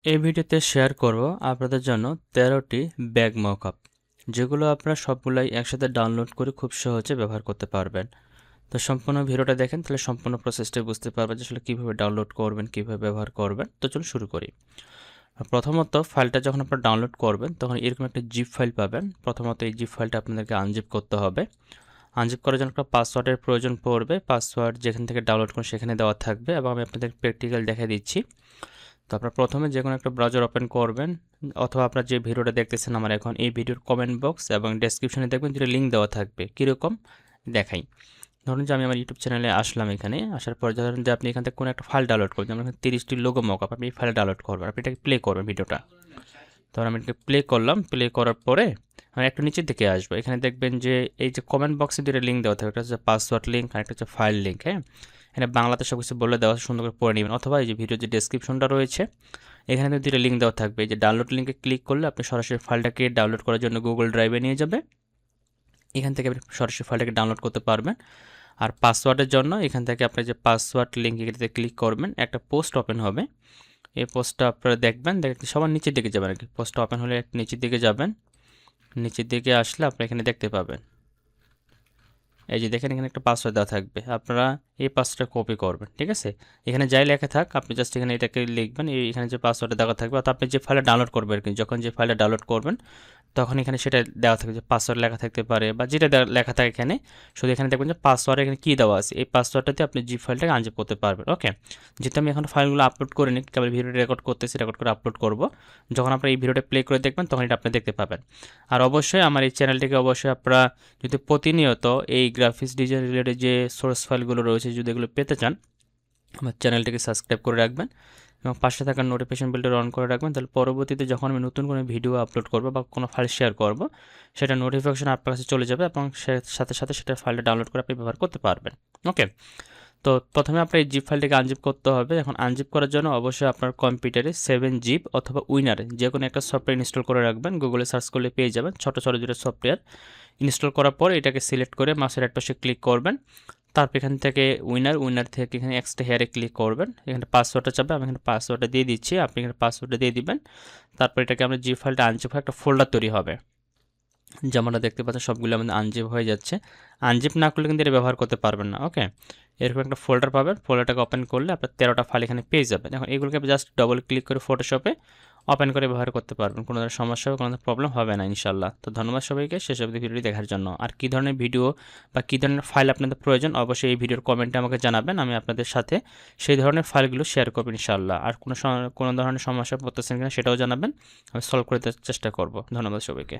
এই ভিডিওতে শেয়ার করব আপনাদের জন্য 13টি ব্যাগ মকআপ, যেগুলো আপনারা সবগুলাই একসাথে ডাউনলোড করে খুব সহজে ব্যবহার করতে পারবেন। তো সম্পূর্ণ ভিডিওটা দেখেন, তাহলে সম্পূর্ণ প্রসেসটা বুঝতে পারবেন যে আসলে কীভাবে ডাউনলোড করবেন, কীভাবে ব্যবহার করবেন। তো চলুন শুরু করি। প্রথমত ফাইলটা যখন আপনারা ডাউনলোড করবেন তখন এরকম একটা জিপ ফাইল পাবেন। প্রথমত এই জিপ ফাইলটা আপনাদেরকে আনজিপ করতে হবে। আনজিপ করার জন্য একটা পাসওয়ার্ডের প্রয়োজন পড়বে। পাসওয়ার্ড যেখান থেকে ডাউনলোড করুন সেখানে দেওয়া থাকবে, এবং আমি আপনাদের প্র্যাকটিক্যাল দেখাই দিচ্ছি। তো আপনারা প্রথমে যে কোনো একটা ব্রাউজার ওপেন করবেন, অথবা আপনারা যে ভিডিওটা দেখতেছেন আমার এখন, এই ভিডিওর কমেন্ট বক্স এবং ডেসক্রিপশনে দেখবেন যেটা লিঙ্ক দেওয়া থাকবে। কীরকম দেখাই, ধরুন যে আমি আমার ইউটিউব চ্যানেলে আসলাম। এখানে আসার পর ধরুন যে আপনি এখান থেকে কোনো একটা ফাইল ডাউনলোড করবেন, যেমন 30টি লোগো মকআপ, আপনি এই ফাইল ডাউনলোড করবেন, আপনি এটাকে প্লে করবেন ভিডিওটা। ধরুন আমি এটাকে প্লে করলাম। প্লে করার পরে আমি একটু নিচের দিকে আসবো। এখানে দেখবেন যে এই যে কমেন্ট বক্সে দুটো লিঙ্ক দেওয়া থাকবে, একটা হচ্ছে পাসওয়ার্ড লিঙ্ক আর একটা হচ্ছে ফাইল লিঙ্ক। হ্যাঁ, এখানে বাংলাতে সব কিছু বলে দেওয়া, সুন্দর করে পড়ে নেবেন, অথবা এই যে ভিডিওর যে ডেসক্রিপশনটা রয়েছে এখানে দুটো লিঙ্ক দেওয়া থাকবে। এই যে ডাউনলোড লিঙ্কে ক্লিক করলে আপনি সরাসরি ফাইলটাকে ডাউনলোড করার জন্য গুগল ড্রাইভে নিয়ে যাবে। এখান থেকে আপনি সরাসরি ফাইলটাকে ডাউনলোড করতে পারবেন। আর পাসওয়ার্ডের জন্য এখান থেকে আপনি যে পাসওয়ার্ড লিঙ্ক এটাতে ক্লিক করবেন, একটা পোস্ট ওপেন হবে। এই পোস্টটা আপনারা দেখবেন, সবার নিচের দিকে যাবেন আর কি। পোস্টটা ওপেন হলে নিচের দিকে যাবেন, নিচের দিকে আসলে আপনি এখানে দেখতে পাবেন, এই যে দেখেন এখানে একটা পাসওয়ার্ড দেওয়া থাকবে। আপনারা এই পাসওয়ার্ডটা কপি করবেন, ঠিক আছে। এখানে যাই লেখা থাক আপনি জাস্ট এখানে এটাকে লিখবেন। এখানে যে পাসওয়ার্ডটা দেওয়া থাকবে, অর্থাৎ আপনি যে ফাইলটা ডাউনলোড করবেন আর কি, যখন যে ফাইলটা ডাউনলোড করবেন তখন এখানে সেটা দেওয়া থাকবে, যে পাসওয়ার্ড লেখা থাকতে পারে বা যেটা লেখা থাকে এখানে। শুধু এখানে দেখবেন যে পাসওয়ার্ড এখানে কী দেওয়া আছে, এই পাসওয়ার্ডটাতে আপনি জিপ ফাইলটাকে আনজিপ করতে পারবেন। ওকে, যেহেতু আমি এখন ফাইলগুলো আপলোড করে নিই, কেবল ভিডিওটা রেকর্ড করতেছি, রেকর্ড করে আপলোড করব। যখন আপনারা এই ভিডিওটা প্লে করে দেখবেন তখন এটা আপনি দেখতে পাবেন। আর অবশ্যই আমার এই চ্যানেলটিকে অবশ্যই আপনারা যদি প্রতিনিয়ত এই গ্রাফিক্স ডিজাইন রিলেটেড যে সোর্স ফাইলগুলো রয়েছে যদি এগুলো পেতে চান, আমার চ্যানেলটিকে সাবস্ক্রাইব করে রাখবেন এবং পাশে থাকা নোটিফিকেশন বেলটা অন করে রাখবেন। তাহলে পরবর্তীতে যখন আমি নতুন কোনো ভিডিও আপলোড করব বা কোনো ফাইল শেয়ার করব, সেটা নোটিফিকেশন আপনার কাছে চলে যাবে এবং সাথে সাথে সেটা ফাইলটা ডাউনলোড করে আপনি ব্যবহার করতে পারবেন। ওকে, তো প্রথমে আপনার এই জিপ ফাইলটাকে আনজিপ করতে হবে। এখন আনজিপ করার জন্য অবশ্যই আপনার কম্পিউটারে 7zip অথবা উইনারে যে কোনো একটা সফটওয়্যার ইনস্টল করে রাখবেন। গুগলে সার্চ করলে পেয়ে যাবেন ছোটো ছোটো দুটো সফটওয়্যার। ইনস্টল করার পর এটাকে সিলেক্ট করে মাউসের এক পাশে ক্লিক করবেন। তারপর এখান থেকে উইনার থেকে এখানে এক্সট্রা হেয়ারে ক্লিক করবেন। এখানে পাসওয়ার্ডটা চাবে, আমি এখানে পাসওয়ার্ডটা দিয়ে দিচ্ছি, আপনি এখানে পাসওয়ার্ডটা দিয়ে দিবেন। তারপর এটাকে আমরা জিপ ফাইলটা আনজিপ হয়ে একটা ফোল্ডার তৈরি হবে। যেমনটা দেখতে পাচ্ছেন সবগুলো আমাদের আনজিপ হয়ে যাচ্ছে। আনজিপ না করলে কিন্তু এটা ব্যবহার করতে পারবেন না। ওকে, এরকম একটা ফোল্ডার পাবেন। ফোল্ডারটাকে ওপেন করলে আপনার 13টা ফাইল এখানে পেয়ে যাবেন। এখন এগুলোকে জাস্ট ডবল ক্লিক করে ফটোশপে ওপেন করে ব্যবহার করতে পারবেন। কোনো ধরনের সমস্যা হবে, কোনো ধরনের প্রবলেম হবে না ইনশাল্লাহ। তো ধন্যবাদ সবাইকে শেষ অবধি ভিডিওটি দেখার জন্য। আর কী ধরনের ভিডিও বা কী ধরনের ফাইল আপনাদের প্রয়োজন অবশ্যই এই ভিডিওর কমেন্টে আমাকে জানাবেন। আমি আপনাদের সাথে সেই ধরনের ফাইলগুলো শেয়ার করব ইনশাল্লাহ। আর কোনো ধরনের সমস্যা পড়তেছেন কিনা সেটাও জানাবেন, আমি সলভ করে দেওয়ার চেষ্টা করব। ধন্যবাদ সবাইকে।